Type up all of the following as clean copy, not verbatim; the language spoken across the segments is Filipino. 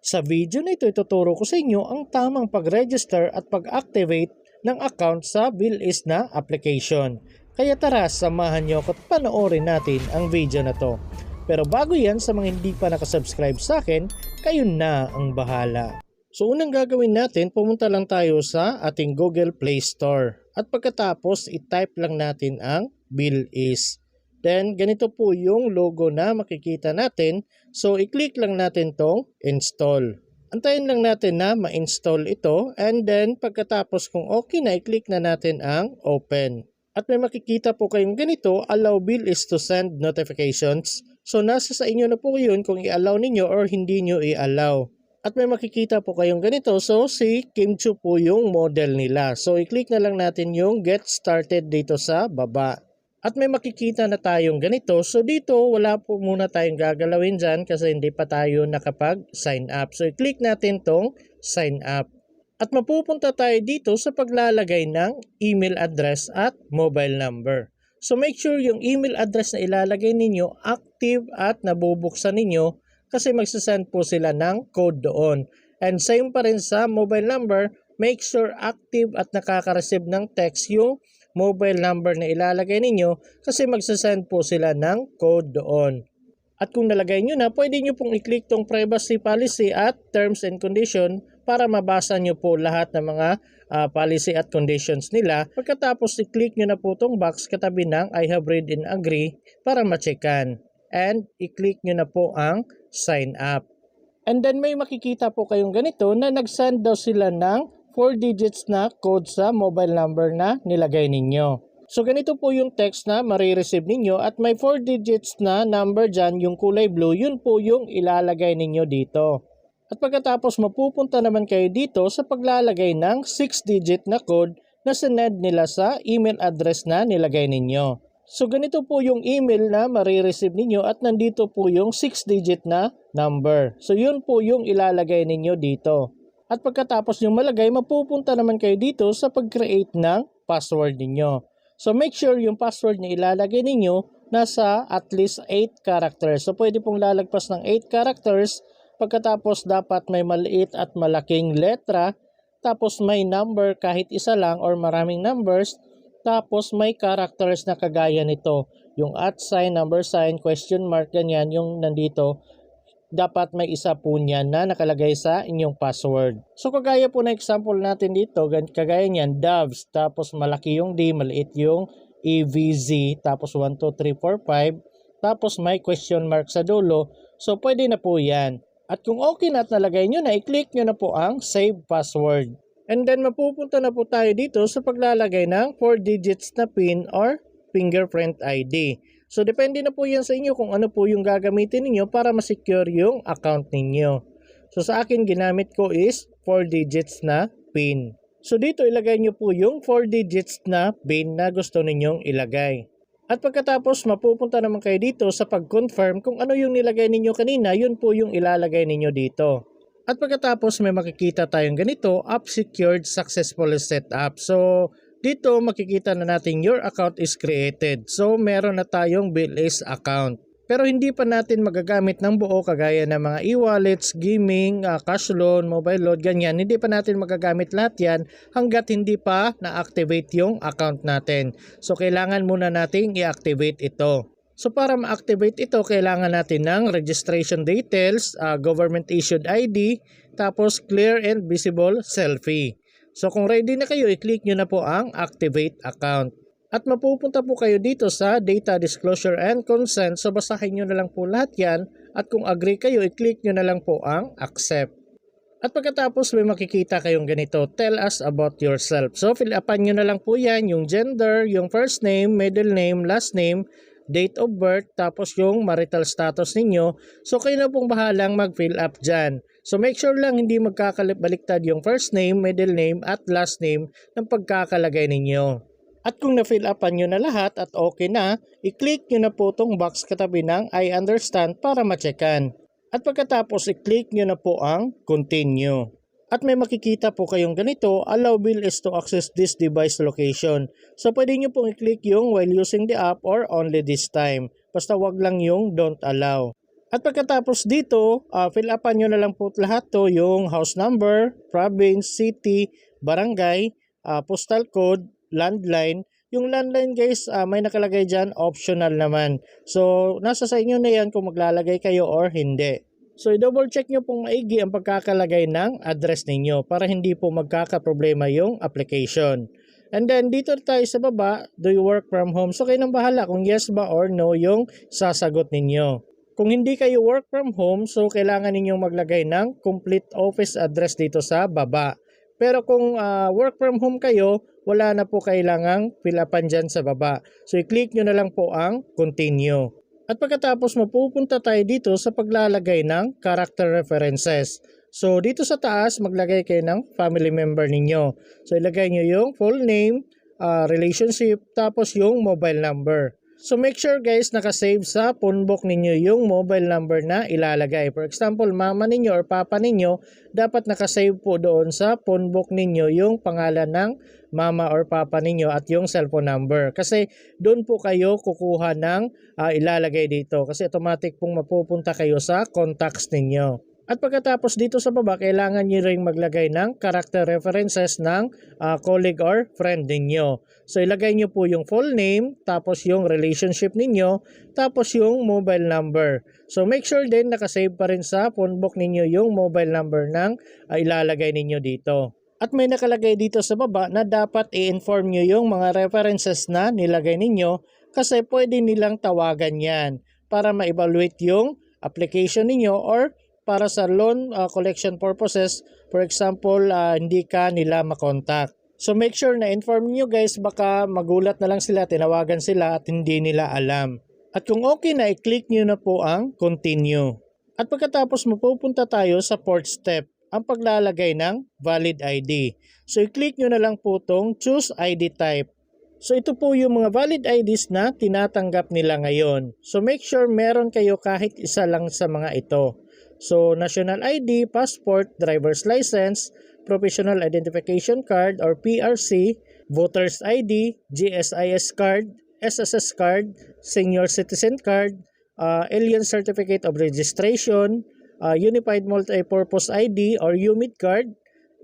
Sa video na ito, ituturo ko sa inyo ang tamang pag-register at pag-activate ng account sa BillIs na application. Kaya tara, samahan nyo ako at panoorin natin ang video na to. Pero bago yan, sa mga hindi pa nakasubscribe sa akin, kayo na ang bahala. So unang gagawin natin, pumunta lang tayo sa ating Google Play Store. At pagkatapos, i-type lang natin ang BillIs. Then, ganito po yung logo na makikita natin. So, i-click lang natin tong install. Antayin lang natin na ma-install ito. And then, pagkatapos kung okay na, i-click na natin ang open. At may makikita po kayong ganito, allow BillIs to send notifications. So, nasa sa inyo na po yun kung i-allow ninyo or hindi nyo i-allow. At may makikita po kayong ganito. So, si Kimchu po yung model nila. So, i-click na lang natin yung get started dito sa baba. At may makikita na tayong ganito. So dito wala po muna tayong gagalawin dyan kasi hindi pa tayo nakapag-sign up. So i-click natin tong sign up. At mapupunta tayo dito sa paglalagay ng email address at mobile number. So make sure yung email address na ilalagay ninyo active at nabubuksan ninyo kasi magsasend po sila ng code doon. And same pa rin sa mobile number, make sure active at nakaka-receive ng text yung mobile number na ilalagay ninyo kasi magsasend po sila ng code doon. At kung nalagay nyo na, pwede nyo pong i-click tong privacy policy at terms and condition para mabasa nyo po lahat ng mga policy at conditions nila. Pagkatapos i-click nyo na po tong box katabi ng I have read and agree para ma-checkan. And i-click nyo na po ang sign up. And then may makikita po kayong ganito na nag-send daw sila ng 4 digits na code sa mobile number na nilagay ninyo. So ganito po yung text na marireceive ninyo at may 4 digits na number dyan, yung kulay blue, yun po yung ilalagay ninyo dito. At pagkatapos mapupunta naman kayo dito sa paglalagay ng 6 digit na code na sinend nila sa email address na nilagay ninyo. So ganito po yung email na marireceive ninyo at nandito po yung 6 digit na number. So yun po yung ilalagay ninyo dito. At pagkatapos yung malagay, mapupunta naman kayo dito sa pag-create ng password ninyo. So make sure yung password na ilalagay ninyo nasa at least 8 characters. So pwede pong lalagpas ng 8 characters. Pagkatapos dapat may maliit at malaking letra. Tapos may number kahit isa lang or maraming numbers. Tapos may characters na kagaya nito. Yung @ sign, number sign, question mark, ganyan yung nandito. Dapat may isa po niyan na nakalagay sa inyong password. So kagaya po na example natin dito, kagaya niyan, doves, tapos malaki yung D, maliit yung EVZ, tapos 1, 2, 3, 4, 5, tapos may question mark sa dulo. So pwede na po yan. At kung okay na at nalagay nyo na, i-click nyo na po ang save password. And then mapupunta na po tayo dito sa paglalagay ng 4 digits na PIN or fingerprint ID. So, depende na po yan sa inyo kung ano po yung gagamitin ninyo para ma-secure yung account ninyo. So, sa akin ginamit ko is 4 digits na PIN. So, dito ilagay nyo po yung 4 digits na PIN na gusto ninyong ilagay. At pagkatapos, mapupunta naman kayo dito sa pag-confirm kung ano yung nilagay ninyo kanina, yun po yung ilalagay ninyo dito. At pagkatapos, may makikita tayong ganito, app secured successfully set up. So, dito makikita na natin your account is created. So meron na tayong BillIs account. Pero hindi pa natin magagamit ng buo kagaya ng mga e-wallets, gaming, cash loan, mobile load, ganyan. Hindi pa natin magagamit lahat yan hanggat hindi pa na-activate yung account natin. So kailangan muna nating i-activate ito. So para ma-activate ito, kailangan natin ng registration details, government issued ID, tapos clear and visible selfie. So kung ready na kayo, i-click nyo na po ang activate account. At mapupunta po kayo dito sa data disclosure and consent. So basahin nyo na lang po lahat yan. At kung agree kayo, i-click nyo na lang po ang accept. At pagkatapos may makikita kayong ganito, tell us about yourself. So fill upan nyo na lang po yan, yung gender, yung first name, middle name, last name, date of birth, tapos yung marital status ninyo. So kayo na pong bahalang mag-fill up dyan. So make sure lang hindi magkakalibaliktad yung first name, middle name at last name ng pagkakalagay ninyo. At kung na-fill upan nyo na lahat at okay na, i-click nyo na po itong box katabi ng I understand para ma-checkan. At pagkatapos i-click nyo na po ang continue. At may makikita po kayong ganito, allow BillIs to access this device location. So pwede nyo pong i-click yung while using the app or only this time. Basta wag lang yung don't allow. At pagkatapos dito, fill upan nyo na lang po lahat to, yung house number, province, city, barangay, postal code, landline. Yung landline guys, may nakalagay dyan, optional naman. So, nasa sa inyo na yan kung maglalagay kayo or hindi. So, i-double check nyo pong maigi ang pagkakalagay ng address ninyo para hindi po magkakaproblema yung application. And then, dito tayo sa baba, do you work from home? So, kayo nang bahala kung yes ba or no yung sasagot ninyo. Kung hindi kayo work from home, so kailangan ninyong maglagay ng complete office address dito sa baba. Pero kung work from home kayo, wala na po kailangang fill upan dyan sa baba. So i-click nyo na lang po ang continue. At pagkatapos mapupunta tayo dito sa paglalagay ng character references. So dito sa taas, maglagay kayo ng family member ninyo. So ilagay nyo yung full name, relationship, tapos yung mobile number. So make sure guys nakasave sa phone book ninyo yung mobile number na ilalagay. For example, mama ninyo or papa ninyo, dapat nakasave po doon sa phone book ninyo yung pangalan ng mama or papa ninyo at yung cellphone number. Kasi doon po kayo kukuha ng ilalagay dito. Kasi automatic pong mapupunta kayo sa contacts ninyo. At pagkatapos dito sa baba, kailangan nyo ring maglagay ng character references ng colleague or friend ninyo. So ilagay nyo po yung full name, tapos yung relationship ninyo, tapos yung mobile number. So make sure din nakasave pa rin sa phone book ninyo yung mobile number ng ilalagay ninyo dito. At may nakalagay dito sa baba na dapat i-inform nyo yung mga references na nilagay ninyo kasi pwede nilang tawagan yan para ma-evaluate yung application ninyo or para sa loan collection purposes, for example, hindi ka nila makontak. So make sure na inform nyo guys, baka magulat na lang sila, tinawagan sila at hindi nila alam. At kung okay na, i-click nyo na po ang continue. At pagkatapos mapupunta tayo sa fourth step, ang paglalagay ng valid ID. So i-click nyo na lang po itong choose ID type. So ito po yung mga valid IDs na tinatanggap nila ngayon. So make sure meron kayo kahit isa lang sa mga ito. So, national ID, passport, driver's license, professional identification card or PRC, voter's ID, GSIS card, SSS card, senior citizen card, alien certificate of registration, unified multi-purpose ID or UMID card,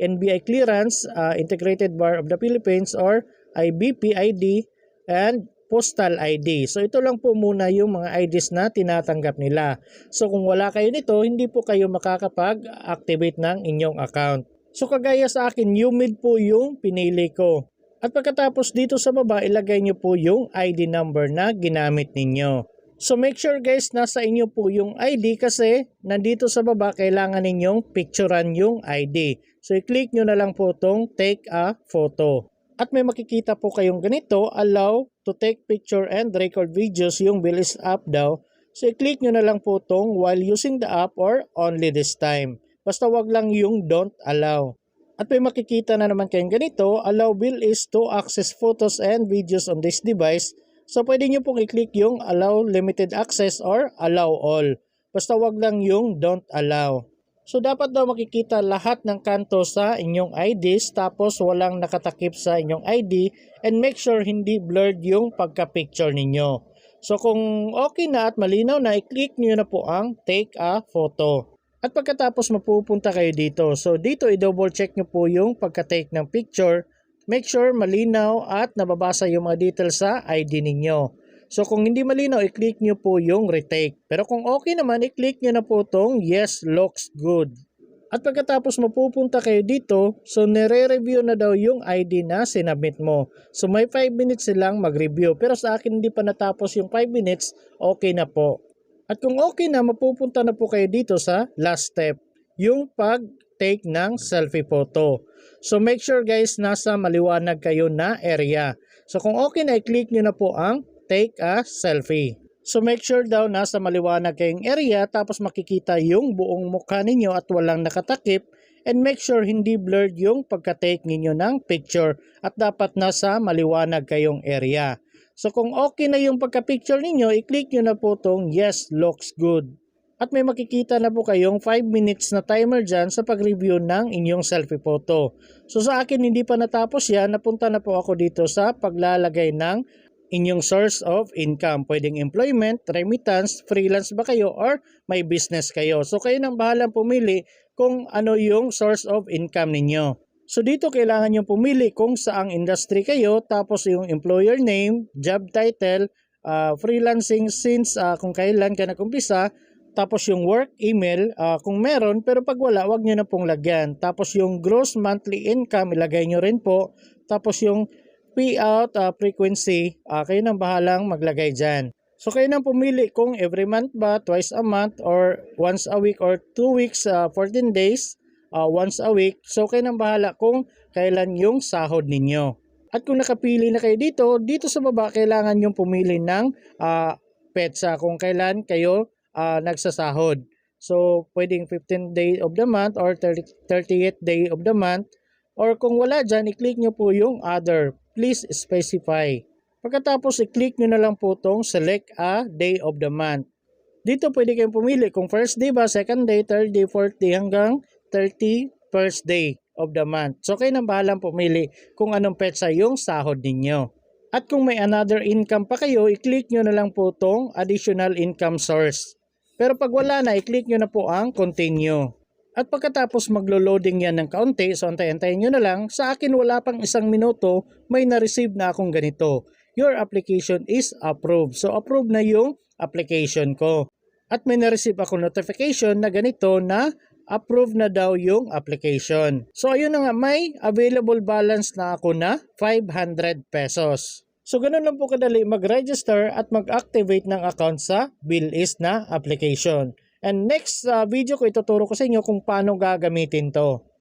NBI clearance, integrated bar of the Philippines or IBP ID, and postal ID. So ito lang po muna yung mga IDs na tinatanggap nila. So kung wala kayo nito, hindi po kayo makakapag-activate ng inyong account. So kagaya sa akin, UMID po yung pinili ko. At pagkatapos dito sa baba, ilagay nyo po yung ID number na ginamit ninyo. So make sure guys, nasa inyo po yung ID kasi nandito sa baba, kailangan ninyong picturean yung ID. So i-click nyo na lang po itong take a photo. At may makikita po kayong ganito, allow to take picture and record videos, yung Bilis app daw. So i-click nyo na lang po itong while using the app or only this time. Basta wag lang yung don't allow. At may makikita na naman kayong ganito, allow Bilis to access photos and videos on this device. So pwede nyo pong i-click yung allow limited access or allow all. Basta wag lang yung don't allow. So dapat daw makikita lahat ng kanto sa inyong IDs tapos walang nakatakip sa inyong ID and make sure hindi blurred yung pagka-picture ninyo. So kung okay na at malinaw na, i-click nyo na po ang take a photo. At pagkatapos mapupunta kayo dito. So dito i-double check nyo po yung pagka-take ng picture. Make sure malinaw at nababasa yung mga details sa ID ninyo. So kung hindi malinaw, i-click nyo po yung retake. Pero kung okay naman, i-click nyo na po itong yes, looks good. At pagkatapos mapupunta kayo dito, so nire-review na daw yung ID na sinubmit mo. So may 5 minutes silang mag-review. Pero sa akin hindi pa natapos yung 5 minutes, okay na po. At kung okay na, mapupunta na po kayo dito sa last step, yung pag-take ng selfie photo. So make sure guys, nasa maliwanag kayo na area. So kung okay na, i-click nyo na po ang take a selfie. So make sure daw nasa maliwanag kayong area tapos makikita yung buong mukha ninyo at walang nakatakip, and make sure hindi blurred yung pagka-take ninyo ng picture at dapat nasa maliwanag kayong area. So kung okay na yung pagka-picture ninyo, i-click nyo na po itong yes, looks good. At may makikita na po kayong 5 minutes na timer dyan sa pag-review ng inyong selfie photo. So sa akin hindi pa natapos yan, napunta na po ako dito sa paglalagay ng inyong source of income. Pwedeng employment, remittance, freelance ba kayo, or may business kayo. So kayo nang bahalang pumili kung ano yung source of income ninyo. So dito kailangan nyo pumili kung saang industry kayo, tapos yung employer name, job title, freelancing since kung kailan ka nag-umpisa, tapos yung work email kung meron, pero pag wala, wag nyo na pong lagyan. Tapos yung gross monthly income, ilagay nyo rin po. Tapos yung payout frequency, kayo nang bahalang maglagay dyan. So kayo nang pumili kung every month ba, twice a month, or once a week, or 2 weeks, 14 days, once a week. So kayo nang bahala kung kailan yung sahod ninyo. At kung nakapili na kayo dito sa baba, kailangan yung pumili ng petsa kung kailan kayo nagsasahod. So pwedeng 15th day of the month or 30th day of the month. Or kung wala dyan, i-click nyo po yung other. Please specify. Pagkatapos, i-click nyo na lang po itong select a day of the month. Dito pwede kayong pumili kung first day ba, second day, third day, fourth day, hanggang 31st day of the month. So kayo nang bahalang pumili kung anong petsa yung sahod ninyo. At kung may another income pa kayo, i-click nyo na lang po itong additional income source. Pero pag wala na, i-click nyo na po ang continue. At pagkatapos maglo-loading yan ng kaunti, so antay-antayin nyo na lang, sa akin wala pang 1 minuto, may na-receive na akong ganito. Your application is approved. So approve na yung application ko. At may na-receive ako notification na ganito na approve na daw yung application. So ayun na nga, may available balance na ako na 500 pesos. So ganun lang po kadali mag-register at mag-activate ng account sa BillIs na application. And next video ko ituturo ko sa inyo kung paano gagamitin to.